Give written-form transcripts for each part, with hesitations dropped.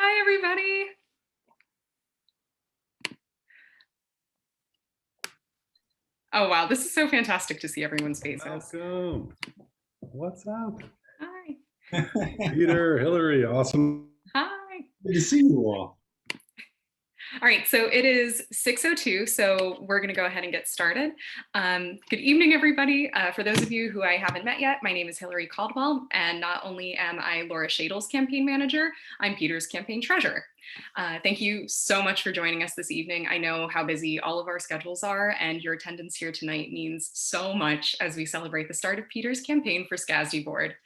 Hi, everybody. Oh, wow. This is so fantastic to see everyone's faces. Welcome. What's up? Hi. Peter, Hillary, awesome. Hi. Good to see you all. All right, so it is 6:02, so we're going to go ahead and get started. Good evening, everybody. For those of you who I haven't met yet, my name is Hillary Caldwell, and not only am I Laura Shadle's campaign manager, I'm Peter's campaign treasurer. Thank you so much for joining us this evening. I know how busy all of our schedules are, and your attendance here tonight means so much as we celebrate the start of Peter's campaign for SCASD Board.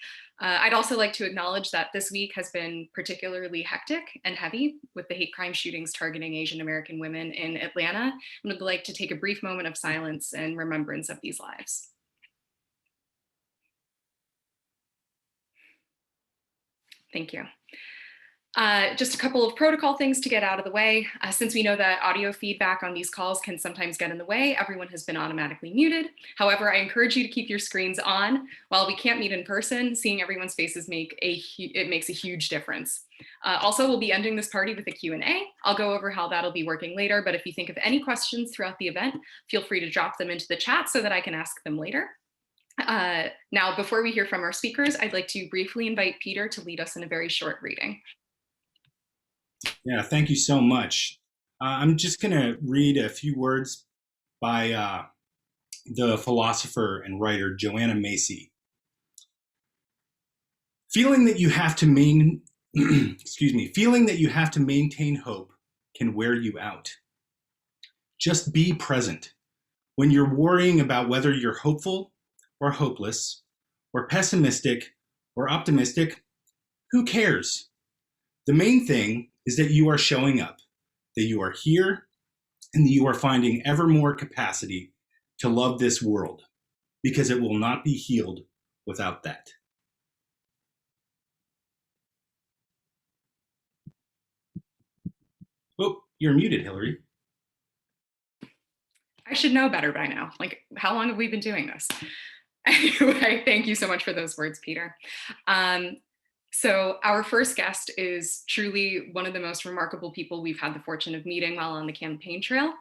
I'd also like to acknowledge that this week has been particularly hectic and heavy with the hate crime shootings targeting Asian American women in Atlanta, and would like to take a brief moment of silence in remembrance of these lives. Thank you. Just a couple of protocol things to get out of the way. Since we know that audio feedback on these calls can sometimes get in the way, everyone has been automatically muted. However, I encourage you to keep your screens on. While we can't meet in person, seeing everyone's faces makes a huge difference. Also, we'll be ending this party with a Q&A. I'll go over how that'll be working later, but if you think of any questions throughout the event, feel free to drop them into the chat so that I can ask them later. Now, before we hear from our speakers, I'd like to briefly invite Peter to lead us in a very short reading. Yeah, thank you so much. I'm just going to read a few words by the philosopher and writer Joanna Macy. Feeling that you have to feeling that you have to maintain hope can wear you out. Just be present. When you're worrying about whether you're hopeful or hopeless, or pessimistic or optimistic, who cares? The main thing is that you are showing up, that you are here, and that you are finding ever more capacity to love this world, because it will not be healed without that. Oh, you're muted, Hillary. I should know better by now. Like, how long have we been doing this? Anyway, thank you so much for those words, Peter. So our first guest is truly one of the most remarkable people we've had the fortune of meeting while on the campaign trail.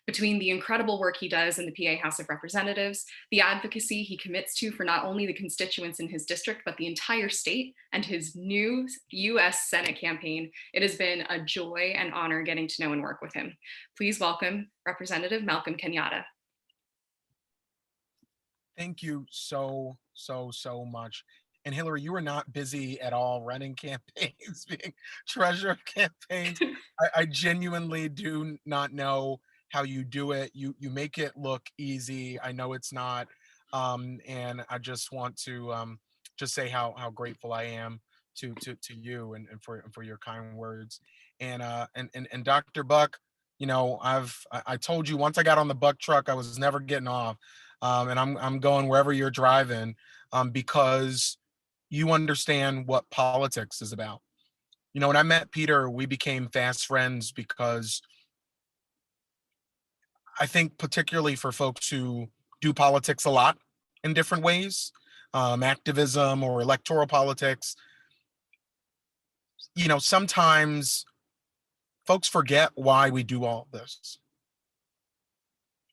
Between the incredible work he does in the PA House of Representatives, the advocacy he commits to for not only the constituents in his district, but the entire state, and his new US Senate campaign, it has been a joy and honor getting to know and work with him. Please welcome Representative Malcolm Kenyatta. Thank you so much. And Hillary, you are not busy at all running campaigns, being treasurer of campaigns. I genuinely do not know how you do it. You make it look easy. I know it's not. And I just want to just say how grateful I am to you and for your kind words. And Dr. Buck, you know, I told you once I got on the Buck truck, I was never getting off. And I'm going wherever you're driving, because you understand what politics is about. You know, when I met Peter, we became fast friends because I think particularly for folks who do politics a lot in different ways, activism or electoral politics, you know, sometimes folks forget why we do all this.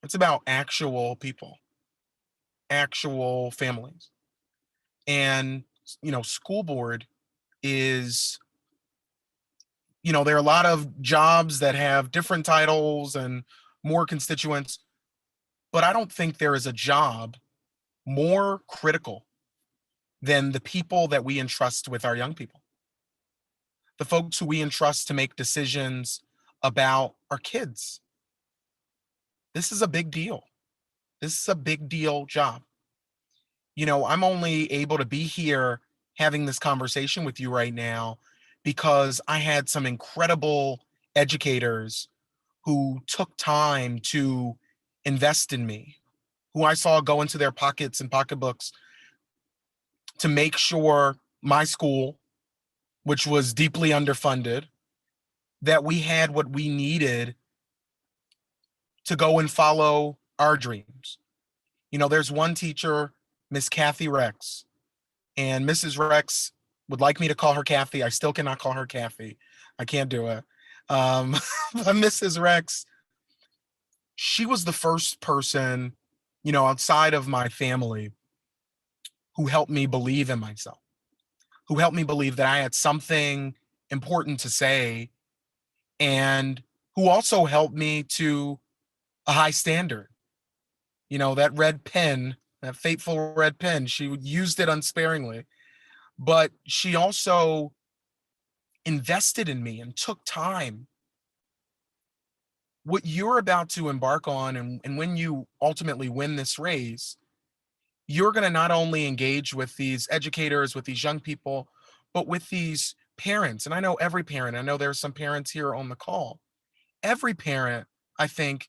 It's about actual people, actual families. And, you know, school board is, you know, there are a lot of jobs that have different titles and more constituents, but I don't think there is a job more critical than the people that we entrust with our young people. The folks who we entrust to make decisions about our kids. This is a big deal. This is a big deal job. You know, I'm only able to be here having this conversation with you right now because I had some incredible educators who took time to invest in me, who I saw go into their pockets and pocketbooks to make sure my school, which was deeply underfunded, that we had what we needed to go and follow our dreams. You know, there's one teacher, Miss Kathy Rex, and Mrs. Rex would like me to call her Kathy. I still cannot call her Kathy. I can't do it. But Mrs. Rex, she was the first person, outside of my family who helped me believe in myself, who helped me believe that I had something important to say, and who also helped me to a high standard. That red pen, that fateful red pen, she used it unsparingly, but she also invested in me and took time. What you're about to embark on, and when you ultimately win this race, you're going to not only engage with these educators, with these young people, but with these parents. And I know every parent, I know there's some parents here on the call. Every parent, I think,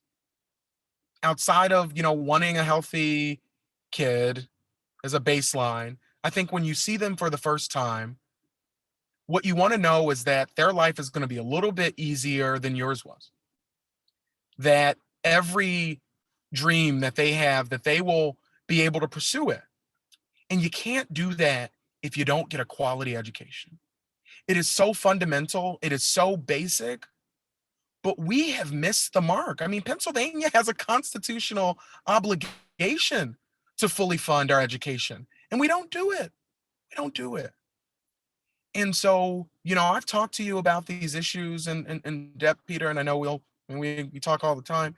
outside of, wanting a healthy kid as a baseline, I think when you see them for the first time, what you want to know is that their life is going to be a little bit easier than yours was. That every dream that they have, that they will be able to pursue it. And you can't do that if you don't get a quality education. It is so fundamental, it is so basic, but we have missed the mark. I mean, Pennsylvania has a constitutional obligation to fully fund our education, and we don't do it. We don't do it. And so, I've talked to you about these issues in depth, Peter, and I know we talk all the time.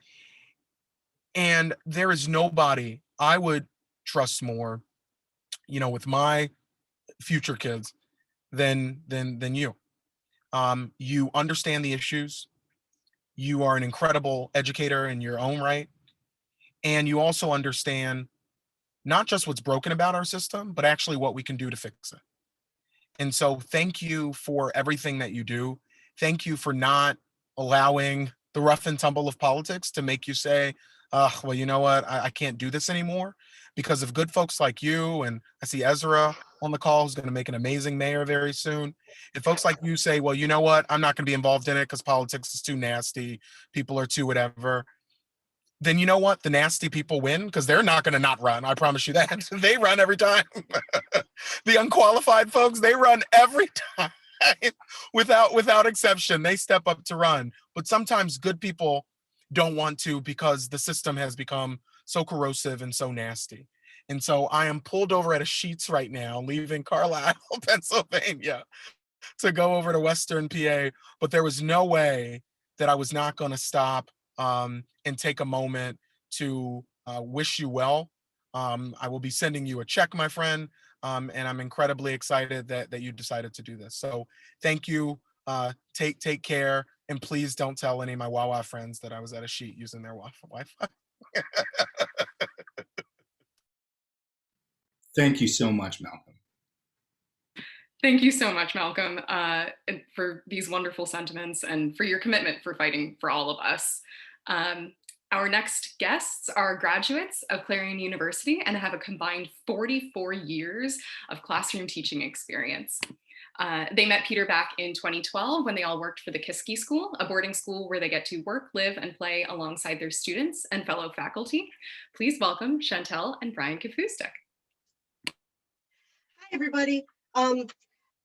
And there is nobody I would trust more, with my future kids than you. You understand the issues. You are an incredible educator in your own right. And you also understand not just what's broken about our system, but actually what we can do to fix it. And so thank you for everything that you do. Thank you for not allowing the rough and tumble of politics to make you say, well, you know what, I can't do this anymore. Because of good folks like you, and I see Ezra on the call who's going to make an amazing mayor very soon. If folks like you say, well, you know what, I'm not going to be involved in it because politics is too nasty, people are too whatever, then you know what? The nasty people win because they're not going to not run. I promise you that. They run every time. The unqualified folks, they run every time without exception. They step up to run. But sometimes good people don't want to because the system has become so corrosive and so nasty. And so I am pulled over at a Sheetz right now, leaving Carlisle, Pennsylvania, to go over to Western PA. But there was no way that I was not going to stop and take a moment to wish you well. I will be sending you a check, my friend, and I'm incredibly excited that you decided to do this. So thank you. Take care, and please don't tell any of my Wawa friends that I was at a Sheet using their Wi-Fi. Thank you so much, Malcolm. Thank you so much, Malcolm, for these wonderful sentiments and for your commitment for fighting for all of us. Our next guests are graduates of Clarion University and have a combined 44 years of classroom teaching experience. They met Peter back in 2012 when they all worked for the Kiski School, a boarding school where they get to work, live, and play alongside their students and fellow faculty. Please welcome Chantel and Brian Kapustik. Hi, everybody.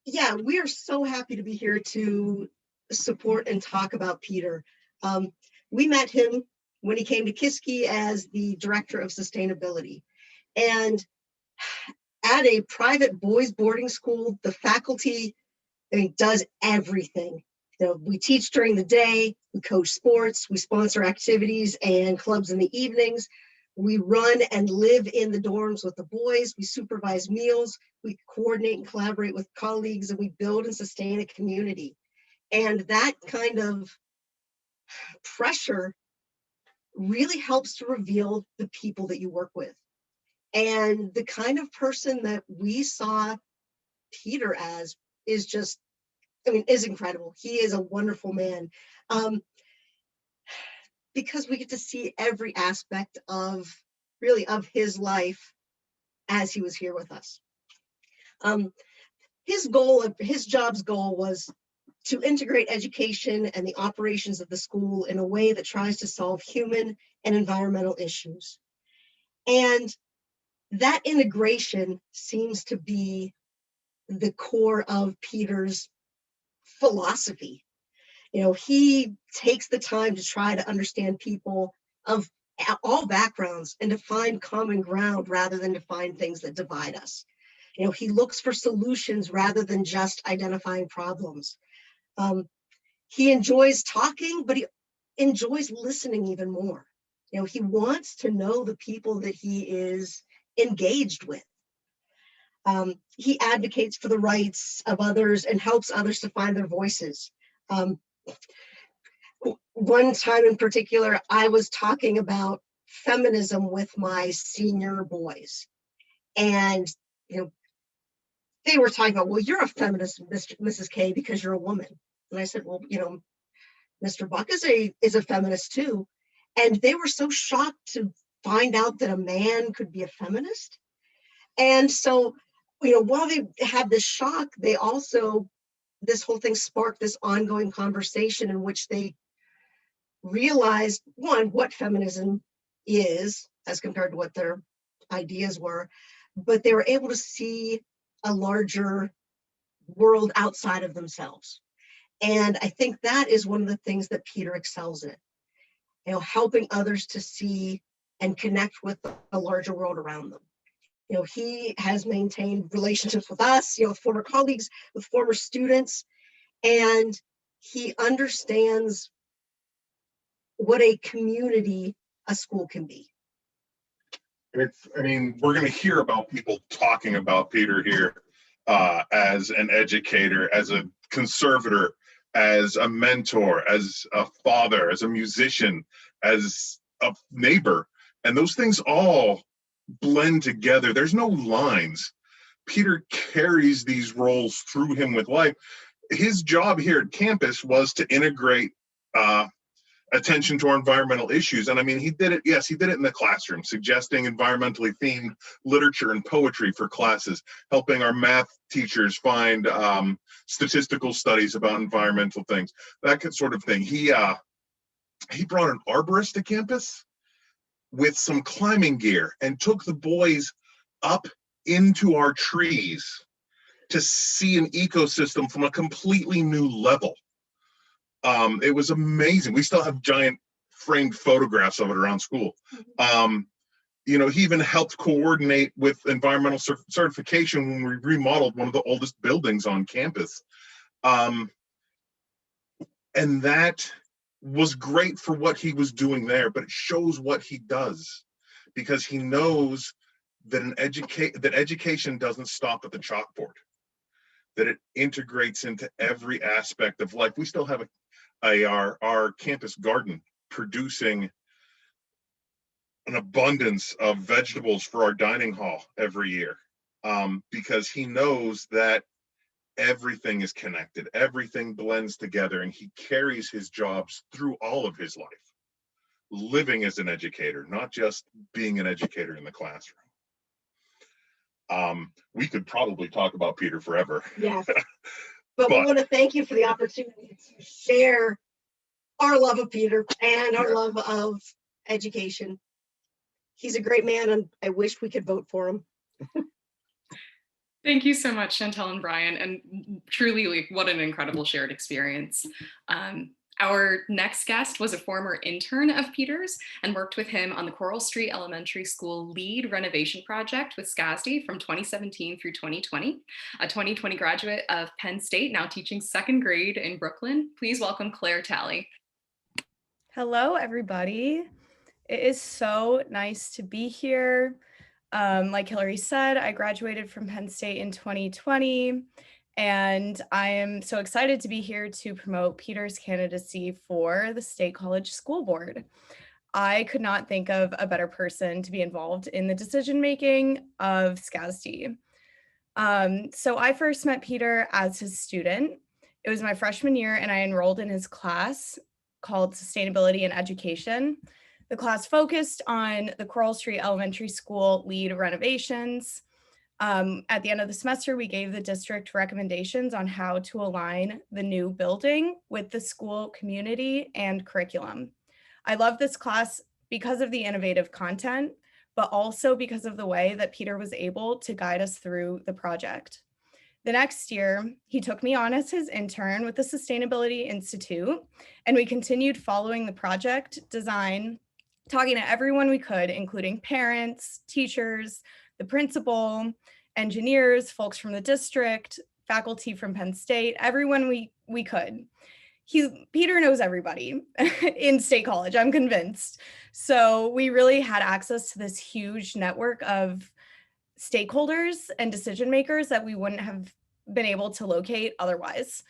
Yeah, we are so happy to be here to support and talk about Peter. We met him when he came to Kiski as the director of sustainability. And at a private boys boarding school, the faculty does everything. We teach during the day, we coach sports, we sponsor activities and clubs in the evenings. We run and live in the dorms with the boys. We supervise meals. We coordinate and collaborate with colleagues, and we build and sustain a community. And that kind of pressure really helps to reveal the people that you work with. And the kind of person that we saw Peter as is just, is incredible. He is a wonderful man. Because we get to see every aspect of his life as he was here with us. His job's goal was to integrate education and the operations of the school in a way that tries to solve human and environmental issues. And that integration seems to be the core of Peter's philosophy. He takes the time to try to understand people of all backgrounds and to find common ground rather than to find things that divide us. He looks for solutions rather than just identifying problems. He enjoys talking, but he enjoys listening even more. He wants to know the people that he is engaged with. He advocates for the rights of others and helps others to find their voices. One time in particular, I was talking about feminism with my senior boys. And, they were talking about, well, you're a feminist, Mrs. K, because you're a woman. And I said, well, Mr. Buck is a feminist too. And they were so shocked to find out that a man could be a feminist. And so, while they had this shock, they also, this whole thing sparked this ongoing conversation in which they realized, one, what feminism is as compared to what their ideas were, but they were able to see a larger world outside of themselves. And I think that is one of the things that Peter excels in, helping others to see and connect with the larger world around them. He has maintained relationships with us, with former colleagues, with former students, and he understands what a community a school can be. We're going to hear about people talking about Peter here as an educator, as a conservator, as a mentor, as a father, as a musician, as a neighbor. And those things all blend together. There's no lines. Peter carries these roles through him with life. His job here at campus was to integrate attention to our environmental issues. And he did it, yes, he did it in the classroom, suggesting environmentally themed literature and poetry for classes, helping our math teachers find statistical studies about environmental things, that sort of thing. He brought an arborist to campus with some climbing gear and took the boys up into our trees to see an ecosystem from a completely new level. It was amazing. We still have giant framed photographs of it around school. He even helped coordinate with environmental certification when we remodeled one of the oldest buildings on campus. And that was great for what he was doing there, but it shows what he does, because he knows that education doesn't stop at the chalkboard, that it integrates into every aspect of life. We still have our campus garden producing an abundance of vegetables for our dining hall every year, because he knows that everything is connected, everything blends together, and he carries his jobs through all of his life, living as an educator, not just being an educator in the classroom. We could probably talk about Peter forever. Yes. But we want to thank you for the opportunity to share our love of Peter and our love of education. He's a great man, and I wish we could vote for him. Thank you so much, Chantel and Brian, and truly, what an incredible shared experience. Our next guest was a former intern of Peter's and worked with him on the Coral Street Elementary School LEED renovation project with SCASD from 2017 through 2020. A 2020 graduate of Penn State, now teaching second grade in Brooklyn. Please welcome Claire Talley. Hello, everybody. It is so nice to be here. Like Hillary said, I graduated from Penn State in 2020. And I am so excited to be here to promote Peter's candidacy for the State College School Board. I could not think of a better person to be involved in the decision-making of SCASD. So I first met Peter as his student. It was my freshman year, and I enrolled in his class called Sustainability and Education. The class focused on the Coral Street Elementary School LEED renovations. At the end of the semester, we gave the district recommendations on how to align the new building with the school community and curriculum. I love this class because of the innovative content, but also because of the way that Peter was able to guide us through the project. The next year, he took me on as his intern with the Sustainability Institute, and we continued following the project design, talking to everyone we could, including parents, teachers, the principal, engineers, folks from the district, faculty from Penn State, everyone we could. Peter knows everybody in State College, I'm convinced. So we really had access to this huge network of stakeholders and decision makers that we wouldn't have been able to locate otherwise.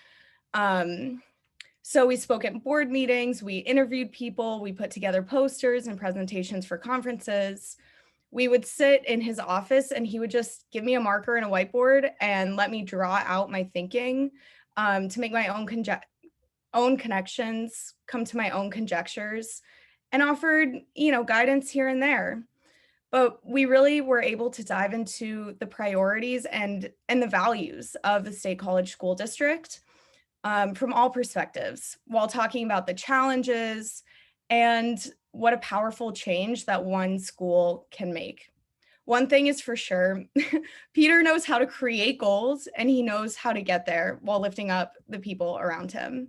So we spoke at board meetings, we interviewed people, we put together posters and presentations for conferences. We would sit in his office and he would just give me a marker and a whiteboard and let me draw out my thinking to make my own connections, come to my own conjectures, and offered, guidance here and there. But we really were able to dive into the priorities and the values of the State College School District from all perspectives, while talking about the challenges and what a powerful change that one school can make. One thing is for sure, Peter knows how to create goals and he knows how to get there while lifting up the people around him.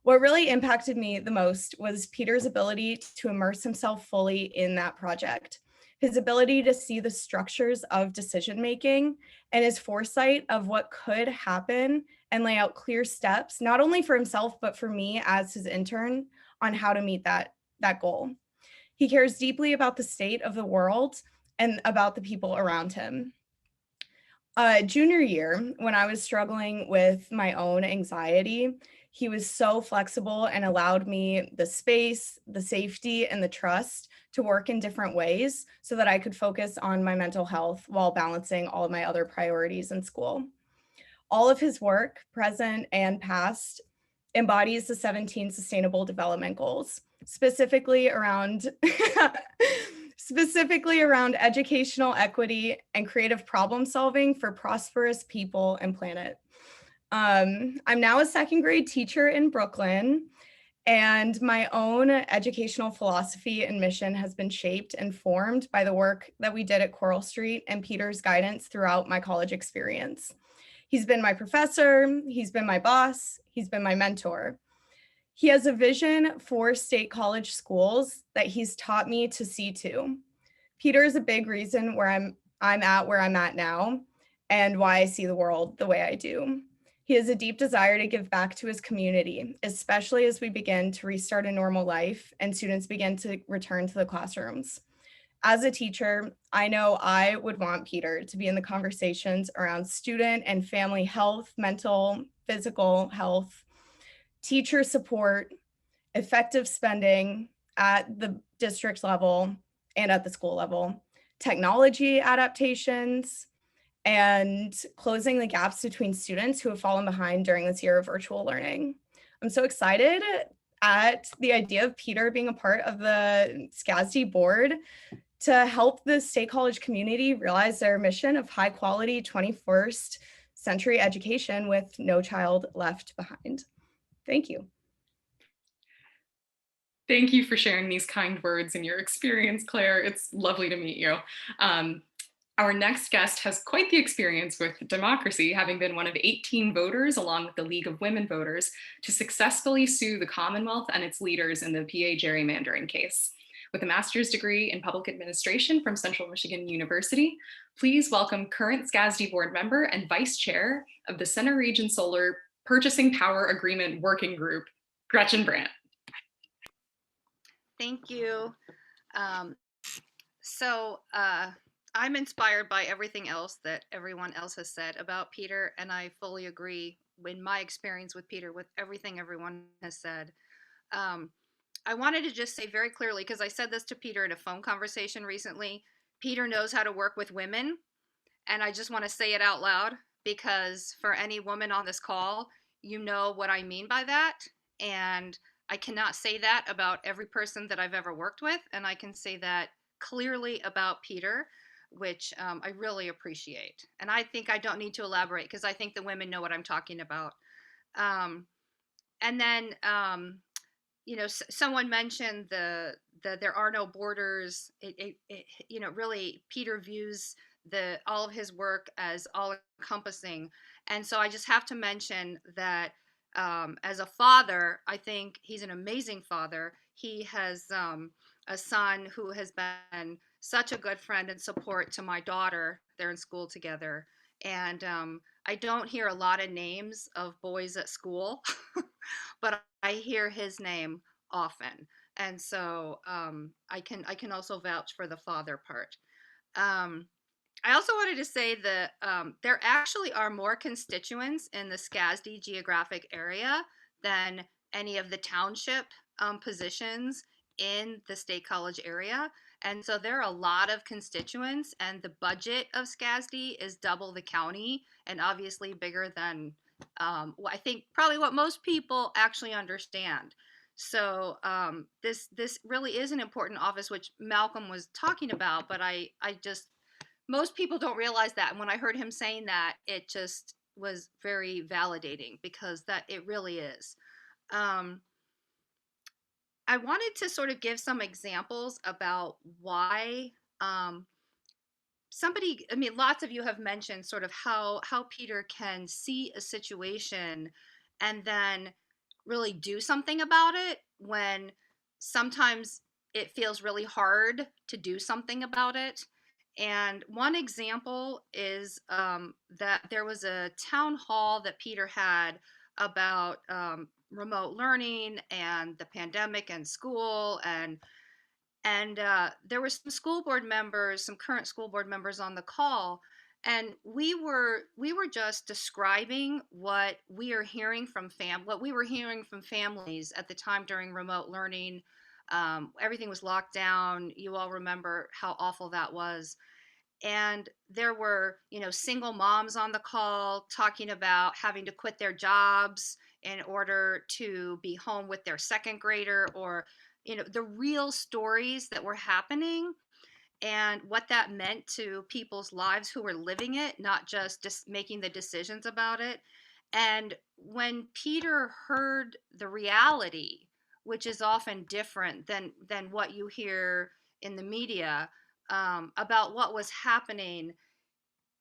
What really impacted me the most was Peter's ability to immerse himself fully in that project. His ability to see the structures of decision-making and his foresight of what could happen and lay out clear steps, not only for himself, but for me as his intern on how to meet that goal. He cares deeply about the state of the world and about the people around him. Junior year, when I was struggling with my own anxiety, he was so flexible and allowed me the space, the safety, and the trust to work in different ways so that I could focus on my mental health while balancing all of my other priorities in school. All of his work, present and past, embodies the 17 Sustainable Development Goals, specifically around educational equity and creative problem solving for prosperous people and planet. I'm now a second grade teacher in Brooklyn, and my own educational philosophy and mission has been shaped and formed by the work that we did at Coral Street and Peter's guidance throughout my college experience. He's been my professor, he's been my boss, he's been my mentor. He has a vision for State College schools that he's taught me to see to. Peter is a big reason where I'm at where I'm at now and why I see the world the way I do. He has a deep desire to give back to his community, especially as we begin to restart a normal life and students begin to return to the classrooms. As a teacher, I know I would want Peter to be in the conversations around student and family health, mental, physical health, teacher support, effective spending at the district level and at the school level, technology adaptations, and closing the gaps between students who have fallen behind during this year of virtual learning. I'm so excited at the idea of Peter being a part of the SCASD board to help the State College community realize their mission of high quality 21st century education with no child left behind. Thank you. Thank you for sharing these kind words and your experience, Claire. It's lovely to meet you. Our next guest has quite the experience with democracy, having been one of 18 voters, along with the League of Women Voters, to successfully sue the Commonwealth and its leaders in the PA gerrymandering case. With a master's degree in public administration from Central Michigan University, please welcome current SCASD board member and vice chair of the Center Region Solar Purchasing Power Agreement Working Group, Gretchen Brandt. Thank you. I'm inspired by everything else that everyone else has said about Peter, and I fully agree in my experience with Peter with everything everyone has said. I wanted to just say very clearly, because I said this to Peter in a phone conversation recently, Peter knows how to work with women, and I just want to say it out loud, because for any woman on this call, you know what I mean by that, and I cannot say that about every person that I've ever worked with, and I can say that clearly about Peter, which I really appreciate. And I think I don't need to elaborate because I think the women know what I'm talking about. Someone mentioned the there are no borders. Really, Peter views all of his work as all encompassing. And so I just have to mention that as a father, I think he's an amazing father. He has a son who has been such a good friend and support to my daughter. They're in school together. And I don't hear a lot of names of boys at school, but I hear his name often. And so I can also vouch for the father part. I also wanted to say that there actually are more constituents in the SCASD geographic area than any of the township positions in the State College area. And so there are a lot of constituents, and the budget of SCASD is double the county and obviously bigger than I think probably what most people actually understand. So this really is an important office, which Malcolm was talking about, but I just most people don't realize that. And when I heard him saying that, it just was very validating because that it really is. I wanted to sort of give some examples about why I mean, lots of you have mentioned sort of how Peter can see a situation and then really do something about it when sometimes it feels really hard to do something about it. And one example is that there was a town hall that Peter had about remote learning and the pandemic and school, and there were some school board members, some current school board members on the call, and we were just describing what we are hearing from what we were hearing from families at the time during remote learning. Everything was locked down. You all remember how awful that was. And there were, single moms on the call talking about having to quit their jobs in order to be home with their second grader, or the real stories that were happening and what that meant to people's lives who were living it, not just making the decisions about it. And when Peter heard the reality, which is often different than what you hear in the media, about what was happening,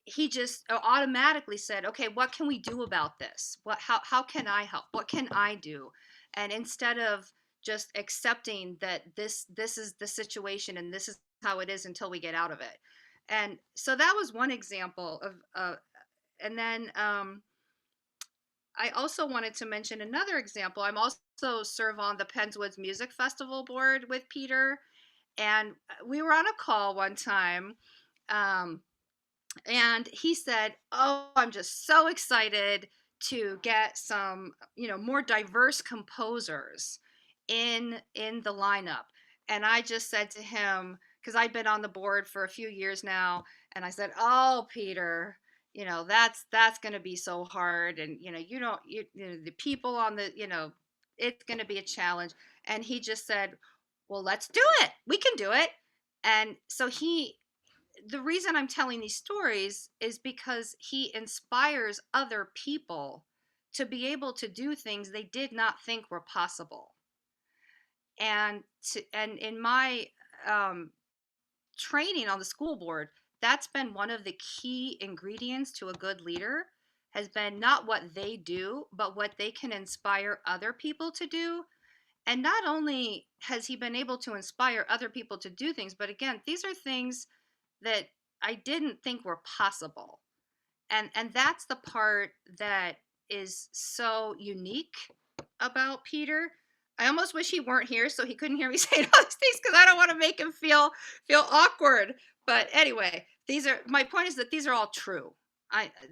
he just automatically said, okay, what can we do about this? How can I help? What can I do? And instead of just accepting that this is the situation and this is how it is until we get out of it. And so that was one example of, and then I also wanted to mention another example. I'm also serve on the Pennswoods Music Festival board with Peter, and we were on a call one time. And he said, oh, I'm just so excited to get some, more diverse composers in the lineup. And I just said to him, because I'd been on the board for a few years now, and I said, oh, Peter, that's going to be so hard. And, the people on the, it's going to be a challenge. And he just said, well, let's do it. We can do it. And so the reason I'm telling these stories is because he inspires other people to be able to do things they did not think were possible. And in my training on the school board, that's been one of the key ingredients to a good leader, has been not what they do, but what they can inspire other people to do. And not only has he been able to inspire other people to do things, but again, these are things that I didn't think were possible. And that's the part that is so unique about Peter. I almost wish he weren't here so he couldn't hear me saying all these things, because I don't want to make him feel awkward. But anyway, my point is that these are all true.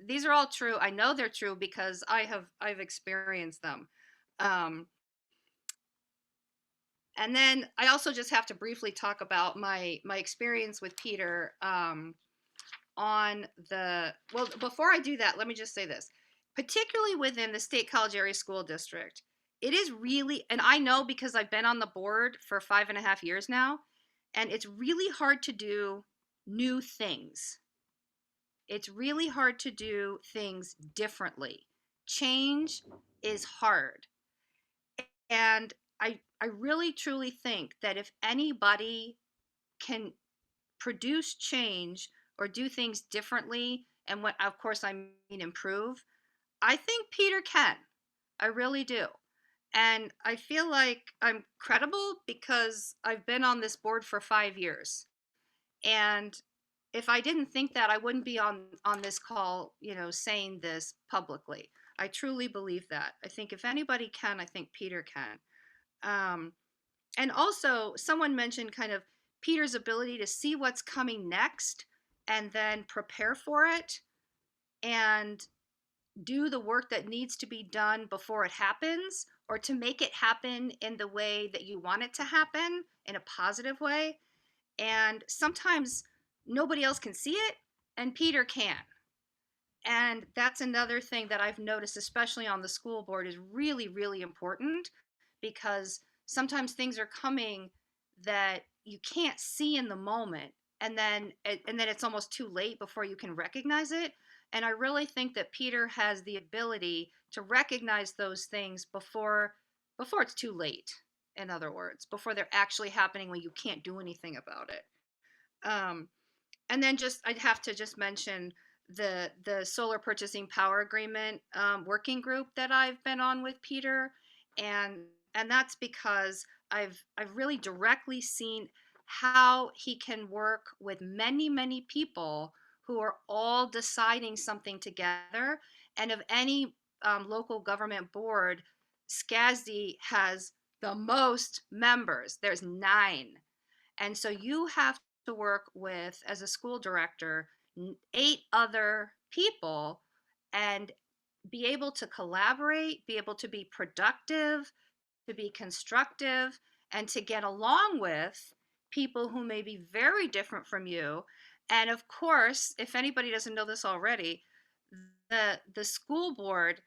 These are all true. I know they're true because I've experienced them. And then I also just have to briefly talk about my experience with Peter before I do that, let me just say this. Particularly within the State College Area School District, it is really, and I know because I've been on the board for 5.5 years now, and it's really hard to do new things. It's really hard to do things differently. Change is hard. And I really truly think that if anybody can produce change or do things differently, and what, of course, I mean improve, I think Peter can. I really do. And I feel like I'm credible because I've been on this board for 5 years. And if I didn't think that, I wouldn't be on this call, saying this publicly. I truly believe that. I think if anybody can, I think Peter can. And also, someone mentioned kind of Peter's ability to see what's coming next and then prepare for it and do the work that needs to be done before it happens, or to make it happen in the way that you want it to happen in a positive way. And sometimes nobody else can see it, and Peter can. And that's another thing that I've noticed, especially on the school board, is really, really important, because sometimes things are coming that you can't see in the moment, and then it's almost too late before you can recognize it. And I really think that Peter has the ability to recognize those things before it's too late. In other words, before they're actually happening when you can't do anything about it. And then I'd have to just mention the solar purchasing power agreement working group that I've been on with Peter, and that's because I've really directly seen how he can work with many, many people who are all deciding something together. And of any local government board, SCASD has the most members. There's 9. And so you have to work with, as a school director, 8 other people, and be able to collaborate, be able to be productive, to be constructive, and to get along with people who may be very different from you. And of course, if anybody doesn't know this already, the school board,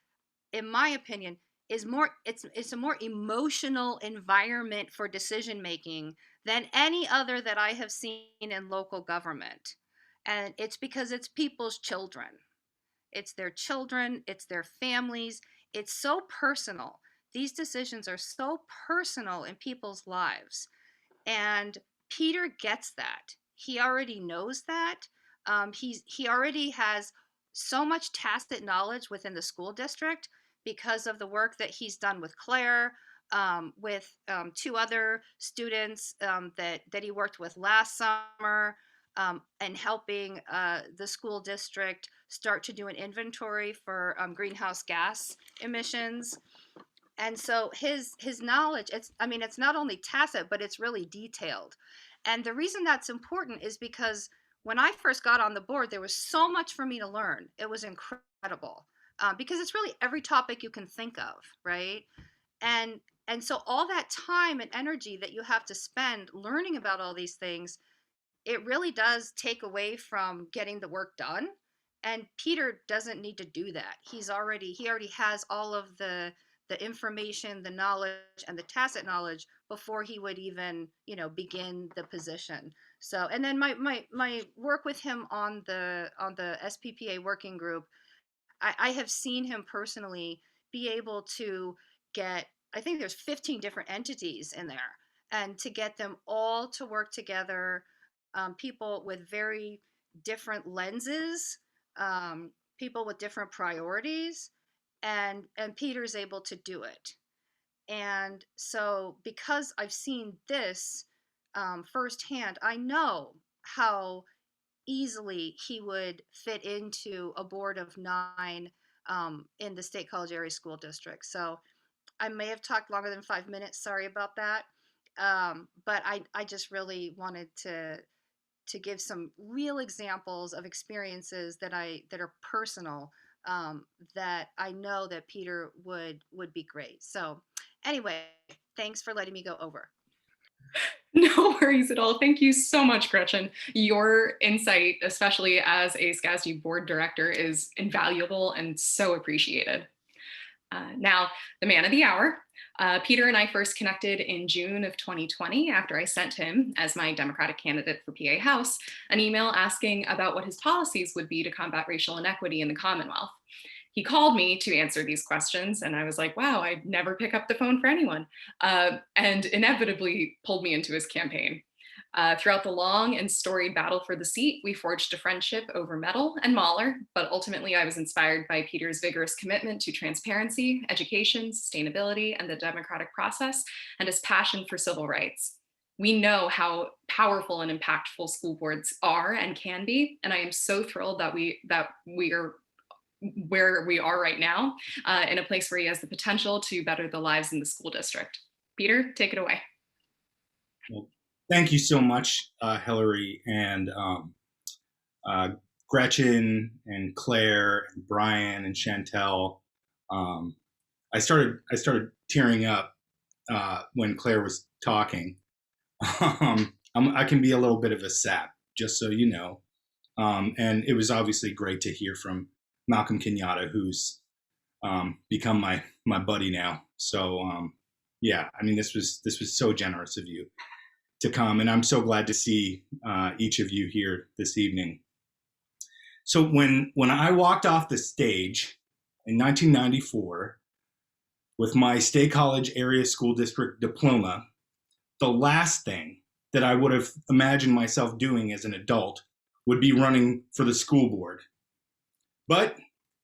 in my opinion, is it's a more emotional environment for decision making than any other that I have seen in local government. And it's because it's people's children. It's their children, it's their families. It's so personal. These decisions are so personal in people's lives. And Peter gets that. He already knows that. He already has so much tacit knowledge within the school district because of the work that he's done with Claire, with 2 other students that he worked with last summer, and helping the school district start to do an inventory for greenhouse gas emissions. And so his knowledge, it's not only tacit, but it's really detailed. And the reason that's important is because when I first got on the board, there was so much for me to learn. It was incredible, because it's really every topic you can think of, right? And so all that time and energy that you have to spend learning about all these things, it really does take away from getting the work done. And Peter doesn't need to do that. He already has all of the information, the knowledge, and the tacit knowledge before he would even, begin the position. So, and then my work with him on the SPPA working group, I have seen him personally be able to get, I think there's 15 different entities in there, and to get them all to work together, people with very different lenses, people with different priorities, and Peter's able to do it. And so, because I've seen this firsthand, I know how easily he would fit into a board of 9 in the State College Area School District. So I may have talked longer than 5 minutes. Sorry about that. But I just really wanted to give some real examples of experiences that are personal, that I know that Peter would be great. So anyway, thanks for letting me go over. No worries at all. Thank you so much, Gretchen. Your insight, especially as a SCASD board director, is invaluable and so appreciated. Now, the man of the hour. Peter and I first connected in June of 2020 after I sent him, as my Democratic candidate for PA House, an email asking about what his policies would be to combat racial inequity in the Commonwealth. He called me to answer these questions, and I was like, wow, I'd never pick up the phone for anyone, and inevitably pulled me into his campaign. Throughout the long and storied battle for the seat, we forged a friendship over metal and Mahler, but ultimately I was inspired by Peter's vigorous commitment to transparency, education, sustainability, and the democratic process, and his passion for civil rights. We know how powerful and impactful school boards are and can be, and I am so thrilled that we are where we are right now, in a place where he has the potential to better the lives in the school district. Peter, take it away. Well, thank you so much, Hillary, and Gretchen and Claire and Brian and Chantel. I started tearing up when Claire was talking. I can be a little bit of a sap, just so you know. And it was obviously great to hear from Malcolm Kenyatta, who's become my buddy now. So yeah, I mean, this was so generous of you to come, and I'm so glad to see each of you here this evening. So when I walked off the stage in 1994 with my State College Area School District diploma, the last thing that I would have imagined myself doing as an adult would be running for the school board. But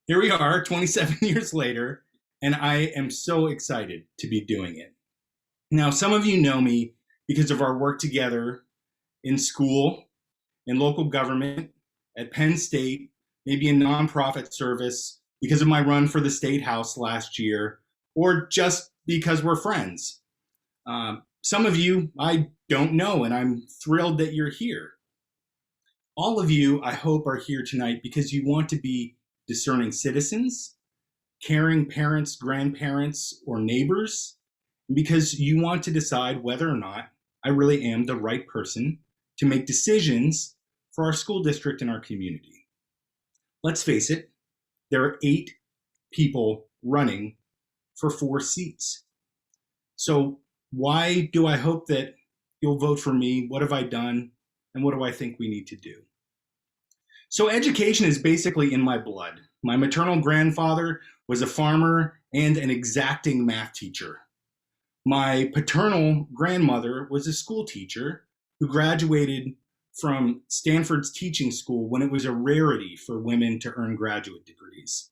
here we are 27 years later, and I am so excited to be doing it. Now, some of you know me because of our work together in school, in local government, at Penn State, maybe in nonprofit service, because of my run for the State House last year, or just because we're friends. Some of you I don't know, and I'm thrilled that you're here. All of you, I hope, are here tonight because you want to be discerning citizens, caring parents, grandparents, or neighbors, because you want to decide whether or not I really am the right person to make decisions for our school district and our community. Let's face it, there are 8 people running for 4 seats. So why do I hope that you'll vote for me? What have I done? And what do I think we need to do? So education is basically in my blood. My maternal grandfather was a farmer and an exacting math teacher. My paternal grandmother was a school teacher who graduated from Stanford's teaching school when it was a rarity for women to earn graduate degrees.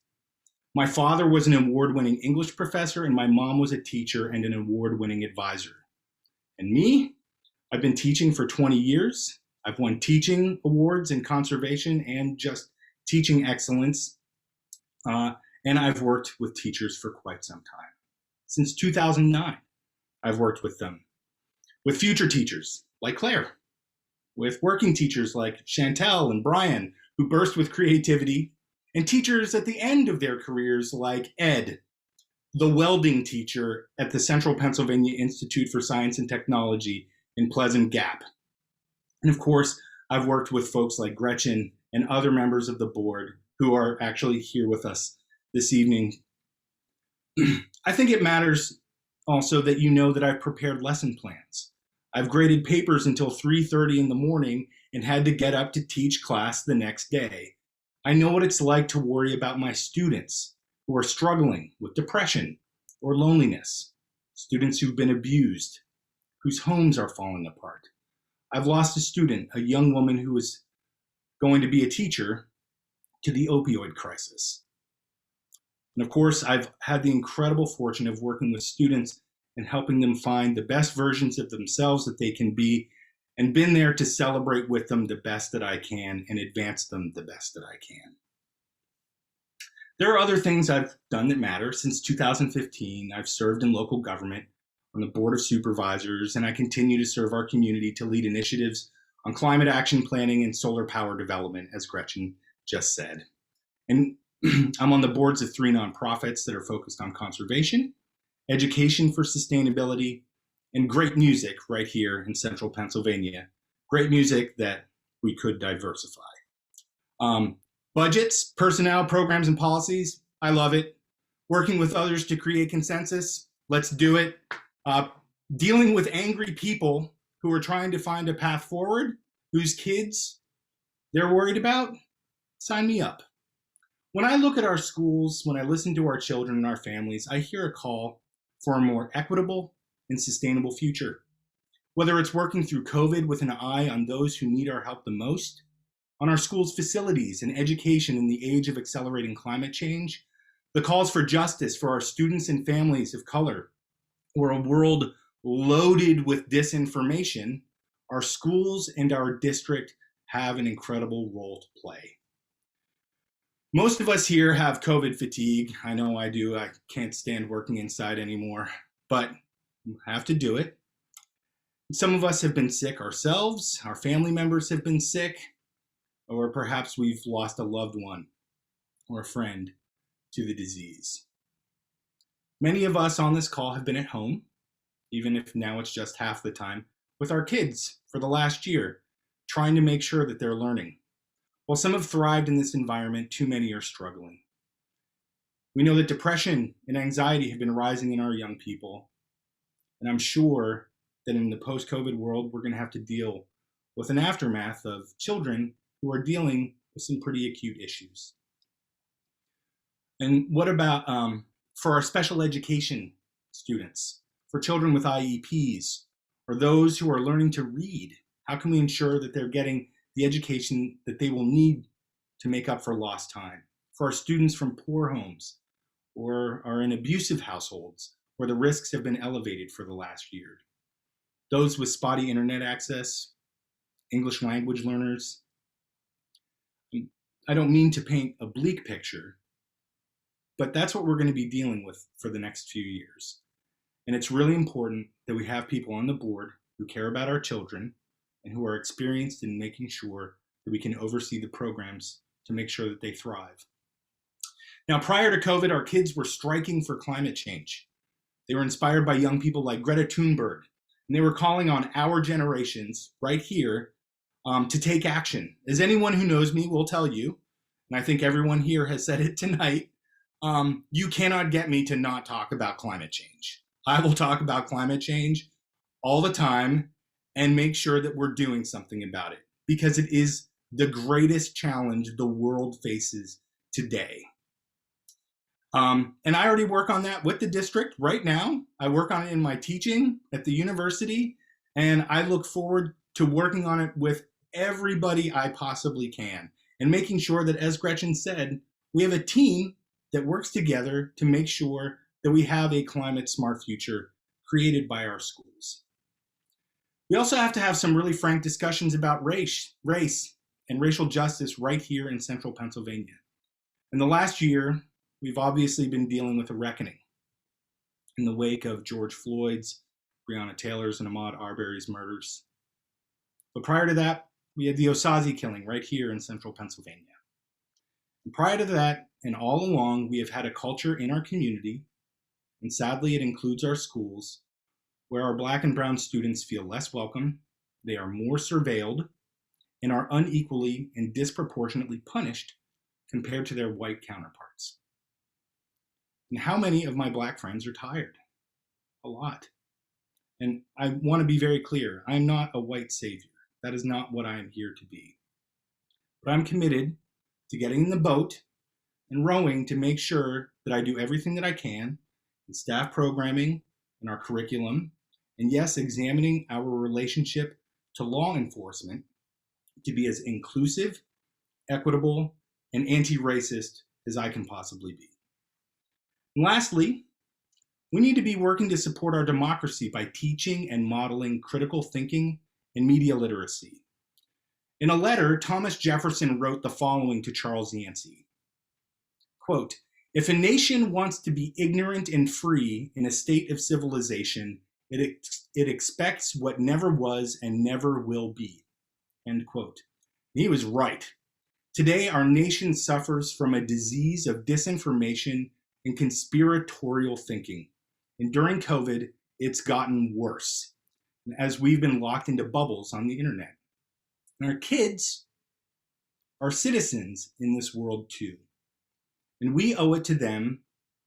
My father was an award-winning English professor, and my mom was a teacher and an award-winning advisor. And me, I've been teaching for 20 years. I've won teaching awards in conservation and just teaching excellence. And I've worked with teachers for quite some time. Since 2009, I've worked with them. With future teachers like Claire, with working teachers like Chantel and Brian, who burst with creativity, and teachers at the end of their careers like Ed, the welding teacher at the Central Pennsylvania Institute for Science and Technology in Pleasant Gap. And of course, I've worked with folks like Gretchen and other members of the board who are actually here with us this evening. I think it matters also that you know that I've prepared lesson plans. I've graded papers until 3:30 in the morning and had to get up to teach class the next day. I know what it's like to worry about my students who are struggling with depression or loneliness, students who've been abused, whose homes are falling apart. I've lost a student, a young woman who was going to be a teacher, to the opioid crisis. And of course, I've had the incredible fortune of working with students and helping them find the best versions of themselves that they can be, and been there to celebrate with them the best that I can and advance them the best that I can. There are other things I've done that matter. Since 2015, I've served in local government on the Board of Supervisors, and I continue to serve our community to lead initiatives on climate action planning and solar power development, as Gretchen just said. And I'm on the boards of 3 nonprofits that are focused on conservation, education for sustainability, and great music right here in central Pennsylvania. Great music that we could diversify. Budgets, personnel, programs, and policies, I love it. Working with others to create consensus, let's do it. Dealing with angry people who are trying to find a path forward, whose kids they're worried about, sign me up. When I look at our schools, when I listen to our children and our families, I hear a call for a more equitable and sustainable future. Whether it's working through COVID with an eye on those who need our help the most, on our schools' facilities and education in the age of accelerating climate change, the calls for justice for our students and families of color, or a world loaded with disinformation, our schools and our district have an incredible role to play. Most of us here have COVID fatigue. I know I do. I can't stand working inside anymore, but I have to do it. Some of us have been sick ourselves, our family members have been sick, or perhaps we've lost a loved one or a friend to the disease. Many of us on this call have been at home, even if now it's just half the time, with our kids for the last year, trying to make sure that they're learning. While some have thrived in this environment, too many are struggling. We know that depression and anxiety have been rising in our young people, and I'm sure that in the post-COVID world, we're going to have to deal with an aftermath of children who are dealing with some pretty acute issues. And what about for our special education students, for children with IEPs, or those who are learning to read? How can we ensure that they're getting the education that they will need to make up for lost time? For our students from poor homes or are in abusive households where the risks have been elevated for the last year. Those with spotty internet access, English language learners. I don't mean to paint a bleak picture, but that's what we're going to be dealing with for the next few years. And it's really important that we have people on the board who care about our children and who are experienced in making sure that we can oversee the programs to make sure that they thrive. Now, prior to COVID, our kids were striking for climate change. They were inspired by young people like Greta Thunberg, and they were calling on our generations right here to take action. As anyone who knows me will tell you, and I think everyone here has said it tonight, you cannot get me to not talk about climate change. I will talk about climate change all the time and make sure that we're doing something about it, because it is the greatest challenge the world faces today. And I already work on that with the district right now. I work on it in my teaching at the university, and I look forward to working on it with everybody I possibly can and making sure that, as Gretchen said, we have a team that works together to make sure that we have a climate smart future created by our schools. We also have to have some really frank discussions about race and racial justice right here in central Pennsylvania. In the last year, we've obviously been dealing with a reckoning in the wake of George Floyd's, Breonna Taylor's, and Ahmaud Arbery's murders. But prior to that, we had the Osaze killing right here in central Pennsylvania. And prior to that, and all along, we have had a culture in our community, and sadly it includes our schools, where our Black and brown students feel less welcome, they are more surveilled, and are unequally and disproportionately punished compared to their white counterparts. And how many of my Black friends are tired? A lot. And I want to be very clear, I'm not a white savior. That is not what I am here to be. But I'm committed to getting in the boat and rowing to make sure that I do everything that I can in staff programming and our curriculum, and yes, examining our relationship to law enforcement to be as inclusive, equitable, and anti-racist as I can possibly be. And lastly, we need to be working to support our democracy by teaching and modeling critical thinking and media literacy. In a letter, Thomas Jefferson wrote the following to Charles Yancey, quote, "If a nation wants to be ignorant and free in a state of civilization, it expects what never was and never will be," end quote. And he was right. Today, our nation suffers from a disease of disinformation and conspiratorial thinking. And during COVID, it's gotten worse as we've been locked into bubbles on the internet. And our kids are citizens in this world too. And we owe it to them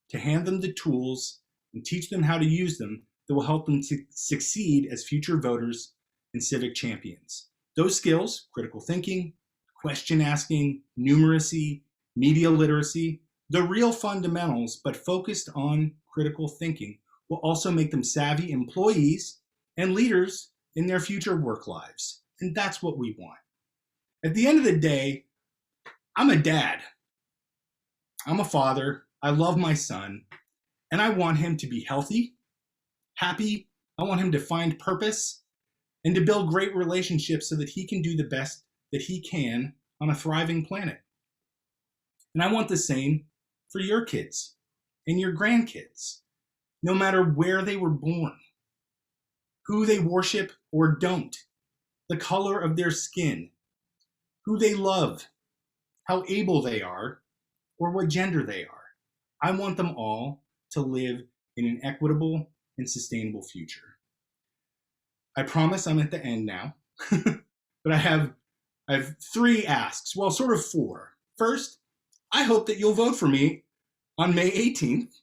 to hand them the tools and teach them how to use them that will help them to succeed as future voters and civic champions. Those skills, critical thinking, question asking, numeracy, media literacy, the real fundamentals, but focused on critical thinking, will also make them savvy employees and leaders in their future work lives. And that's what we want. At the end of the day, I'm a dad. I'm a father. I love my son. And I want him to be healthy, happy. I want him to find purpose and to build great relationships so that he can do the best that he can on a thriving planet. And I want the same for your kids and your grandkids, no matter where they were born, who they worship or don't, the color of their skin, who they love, how able they are, or what gender they are. I want them all to live in an equitable and sustainable future. I promise I'm at the end now, but I have 3 asks, well, sort of 4. First, I hope that you'll vote for me on May 18th,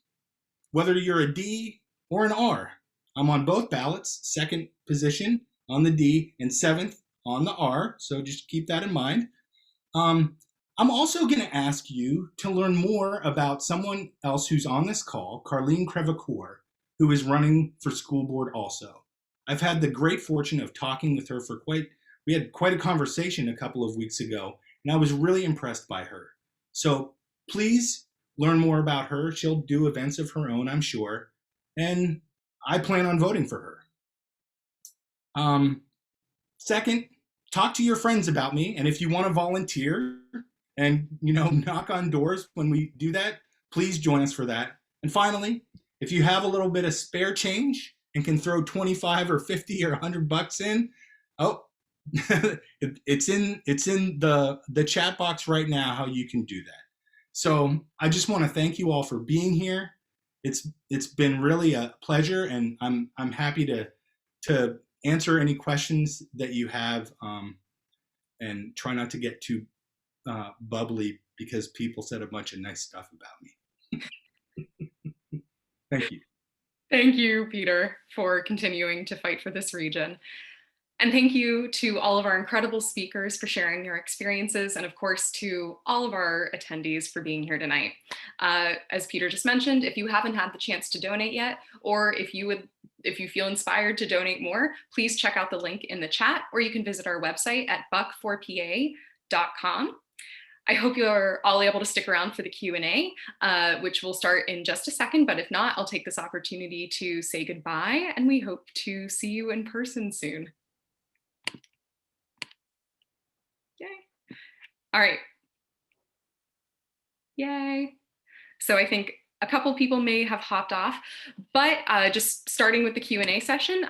whether you're a D or an R. I'm on both ballots, 2nd position on the D and 7th on the R, so just keep that in mind. I'm also going to ask you to learn more about someone else who's on this call, Carlene Crevecoeur, who is running for school board also. I've had the great fortune of talking with her we had quite a conversation a couple of weeks ago, and I was really impressed by her. So please learn more about her. She'll do events of her own, I'm sure, and I plan on voting for her. Second, talk to your friends about me, and if you want to volunteer and knock on doors when we do that, please join us for that. And finally, if you have a little bit of spare change and can throw 25 or 50 or $100 in, it's in the chat box right now how you can do that. So I just want to thank you all for being here. It's been really a pleasure, and I'm happy to answer any questions that you have, and try not to get too bubbly because people said a bunch of nice stuff about me. Thank you. Thank you, Peter, for continuing to fight for this region. And thank you to all of our incredible speakers for sharing your experiences, and of course to all of our attendees for being here tonight. As Peter just mentioned, if you haven't had the chance to donate yet, or if you feel inspired to donate more, please check out the link in the chat, or you can visit our website at buck4pa.com. I hope you're all able to stick around for the Q&A, which will start in just a second, but if not, I'll take this opportunity to say goodbye, and we hope to see you in person soon. Yay. All right. Yay. So I think a couple people may have hopped off, but just starting with the Q&A session,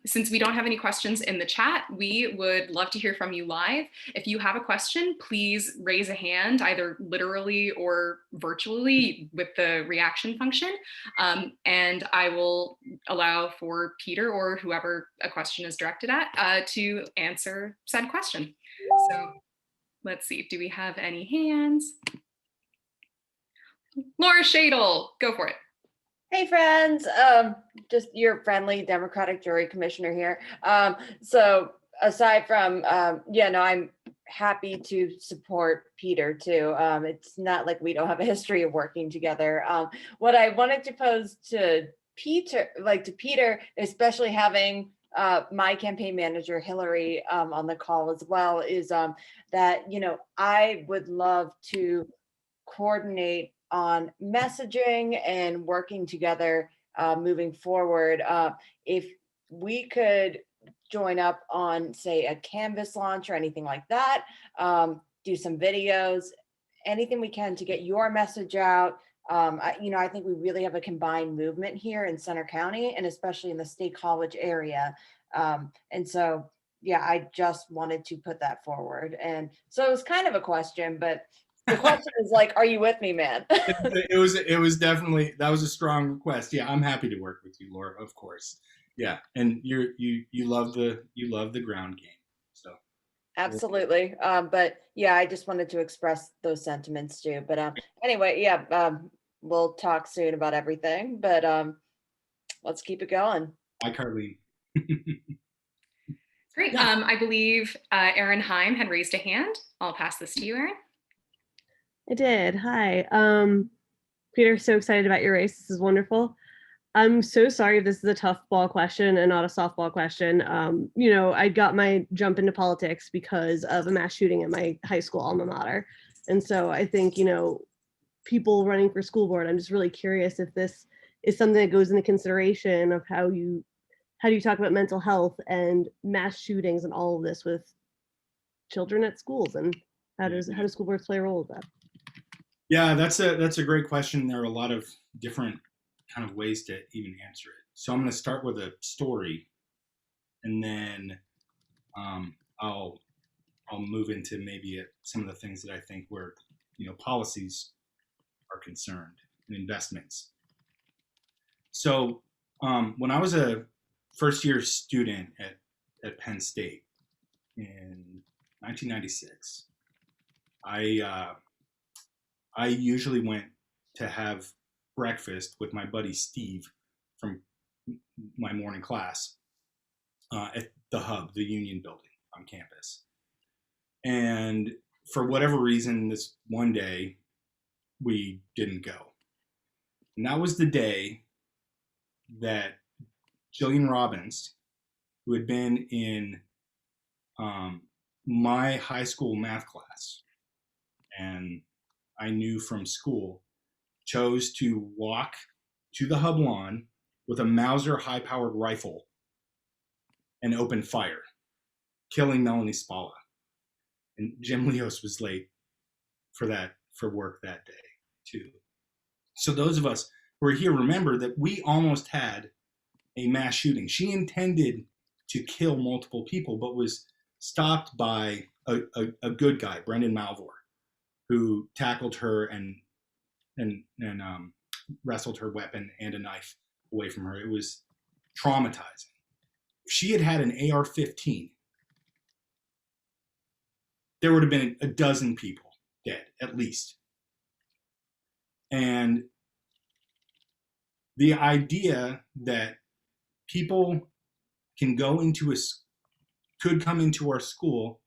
since we don't have any questions in the chat, we would love to hear from you live. If you have a question, please raise a hand, either literally or virtually with the reaction function, and I will allow for Peter or whoever a question is directed at to answer said question. So let's see, do we have any hands? Laura Shadle, go for it. Hey friends, just your friendly Democratic Jury Commissioner here. So aside from, I'm happy to support Peter too. It's not like we don't have a history of working together. What I wanted to pose to Peter, especially having my campaign manager, Hillary, on the call as well, is that, I would love to coordinate on messaging and working together moving forward. If we could join up on, say, a Canvas launch or anything like that, do some videos, anything we can to get your message out. I think we really have a combined movement here in Center County, and especially in the State College area. And so, yeah, I just wanted to put that forward. And so it was kind of a question, but the question is like, are you with me, man? It was definitely, that was a strong request. Yeah, I'm happy to work with you, Laura, of course. Yeah, and you love the ground game. So absolutely. But yeah, I just wanted to express those sentiments too. But anyway, yeah, we'll talk soon about everything. But let's keep it going. Hi, Carlene. Great. Yeah. I believe Erin Heim had raised a hand. I'll pass this to you, Erin. I did. Hi. Peter, so excited about your race. This is wonderful. I'm so sorry if this is a tough ball question and not a softball question. I got my jump into politics because of a mass shooting at my high school alma mater. And so I think, people running for school board, I'm just really curious if this is something that goes into consideration of how do you talk about mental health and mass shootings and all of this with children at schools, and how does school boards play a role with that? Yeah, that's a great question. There are a lot of different kind of ways to even answer it. So I'm going to start with a story, and then I'll move into maybe some of the things that I think where policies are concerned and investments. So when I was a first-year student at Penn State in 1996, I usually went to have breakfast with my buddy Steve from my morning class at the Hub, the Union Building on campus. And for whatever reason, this one day, we didn't go. And that was the day that Jillian Robbins, who had been in my high school math class, and I knew from school, chose to walk to the Hub lawn with a Mauser high-powered rifle and open fire, killing Melanie Spalla. And Jim Leos was late for work that day too. So those of us who are here remember that we almost had a mass shooting. She intended to kill multiple people, but was stopped by a good guy, Brendan Malvor, who tackled her and wrestled her weapon and a knife away from her. It was traumatizing. If she had had an AR-15, there would have been a dozen people dead, at least. And the idea that people could come into our school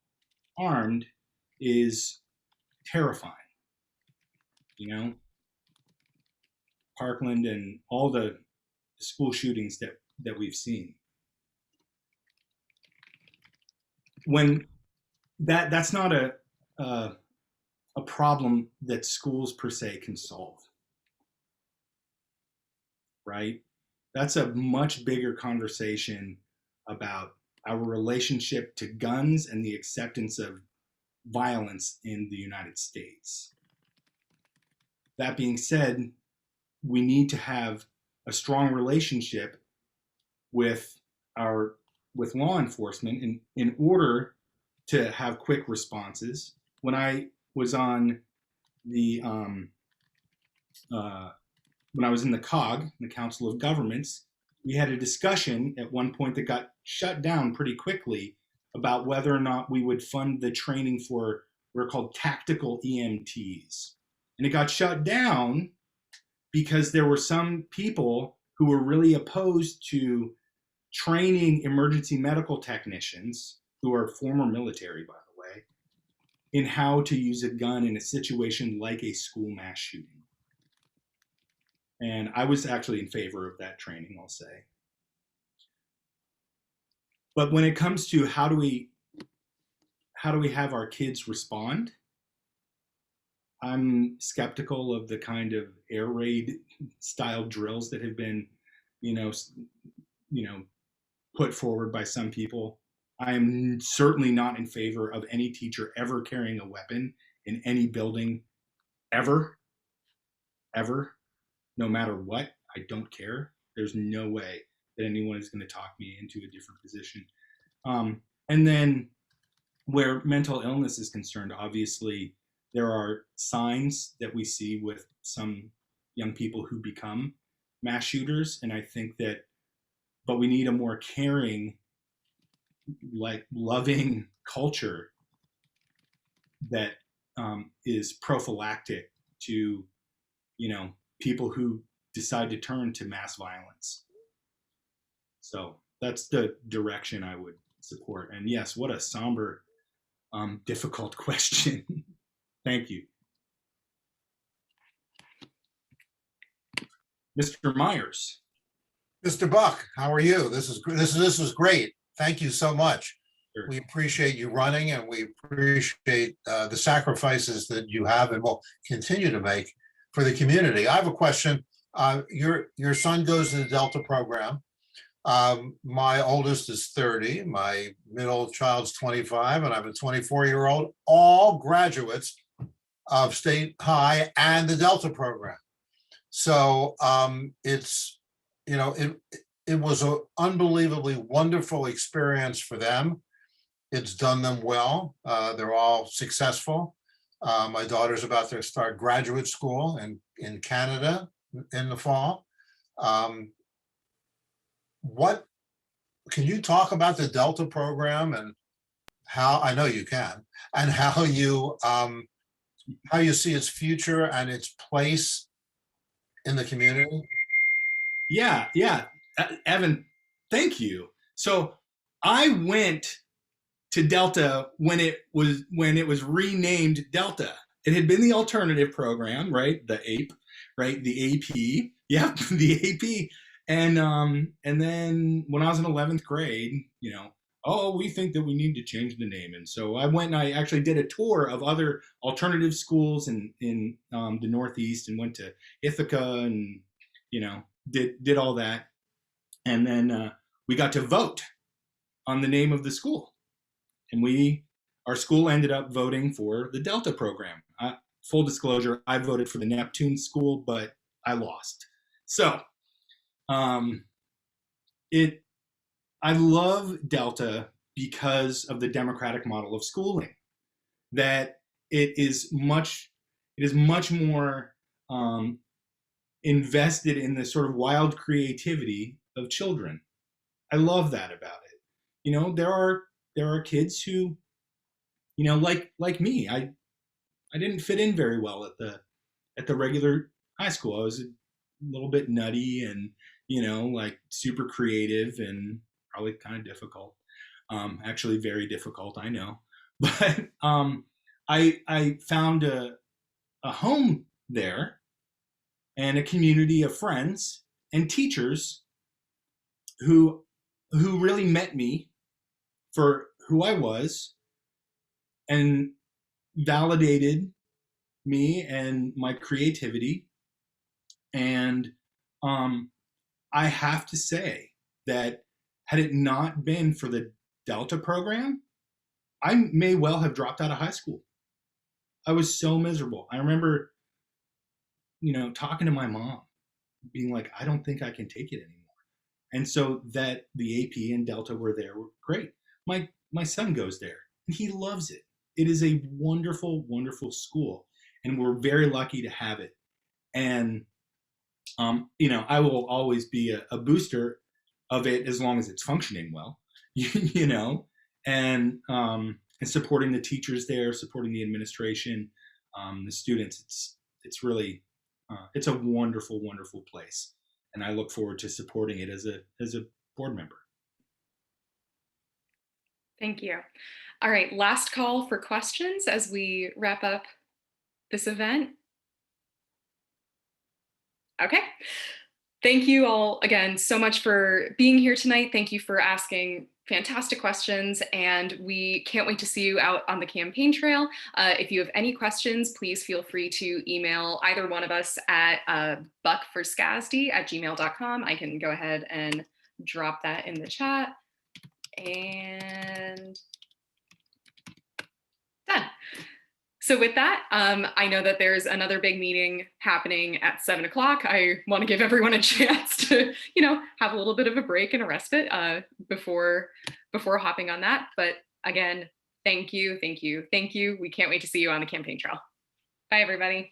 armed is terrifying. Parkland and all the school shootings that we've seen. When that's not a problem that schools per se can solve, right? That's a much bigger conversation about our relationship to guns and the acceptance of violence in the United States. That being said, we need to have a strong relationship with law enforcement in order to have quick responses. When I was on the when I was in the COG, the Council of Governments, we had a discussion at one point that got shut down pretty quickly about whether or not we would fund the training for what are called tactical EMTs. And it got shut down because there were some people who were really opposed to training emergency medical technicians, who are former military, by the way, in how to use a gun in a situation like a school mass shooting. And I was actually in favor of that training, I'll say. But when it comes to how do we have our kids respond, I'm skeptical of the kind of air raid style drills that have been, put forward by some people. I am certainly not in favor of any teacher ever carrying a weapon in any building, ever, no matter what. I don't care. There's no way that anyone is going to talk me into a different position. And then where mental illness is concerned, obviously, there are signs that we see with some young people who become mass shooters. And I think but we need a more caring, loving culture that is prophylactic to, people who decide to turn to mass violence. So that's the direction I would support. And yes, what a somber, difficult question. Thank you. Mr. Myers. Mr. Buck, how are you? This is great. Thank you so much. Sure. We appreciate you running, and we appreciate the sacrifices that you have and will continue to make for the community. I have a question. Your son goes to the Delta program. My oldest is 30, my middle child's 25, and I have a 24-year-old, all graduates of State High and the Delta program. So it's, you know, it was an unbelievably wonderful experience for them. It's done them well. They're all successful. My daughter's about to start graduate school in Canada in the fall. What can you talk about the Delta program and how, I know you can, and how you see its future and its place in the community? Yeah. Evan, thank you. So I went to Delta when it was renamed Delta. It had been the alternative program, right? The APE, right? The AP. Yeah, the AP. And then when I was in 11th grade, you know, oh, we think that we need to change the name. And so I went and I actually did a tour of other alternative schools in the Northeast, and went to Ithaca and, you know, did all that. And then we got to vote on the name of the school. And our school ended up voting for the Delta program. Full disclosure, I voted for the Neptune school, but I lost. So I love Delta because of the democratic model of schooling, that it is much more invested in the sort of wild creativity of children. I love that about it. You know, there are kids who, you know, like me, I didn't fit in very well at the regular high school. I was a little bit nutty and, you know, like super creative and probably kind of difficult. Actually very difficult, I know. But I found a home there and a community of friends and teachers who really met me for who I was and validated me and my creativity. And I have to say that had it not been for the Delta program, I may well have dropped out of high school. I was so miserable. I remember, you know, talking to my mom, being like, I don't think I can take it anymore. And so that the AP and Delta were great. My son goes there and he loves it. It is a wonderful, wonderful school, and we're very lucky to have it. And you know, I will always be a booster of it as long as it's functioning well, you know, and supporting the teachers there, supporting the administration, the students. It's really it's a wonderful, wonderful place, and I look forward to supporting it as a board member. Thank you. All right, last call for questions as we wrap up this event. Okay. Thank you all again so much for being here tonight. Thank you for asking fantastic questions, and we can't wait to see you out on the campaign trail. If you have any questions, please feel free to email either one of us at buckforscasd@gmail.com. I can go ahead and drop that in the chat. And done. So with that, I know that there's another big meeting happening at 7 o'clock. I want to give everyone a chance to, you know, have a little bit of a break and a respite before hopping on that. But again, thank you. We can't wait to see you on the campaign trail. Bye, everybody.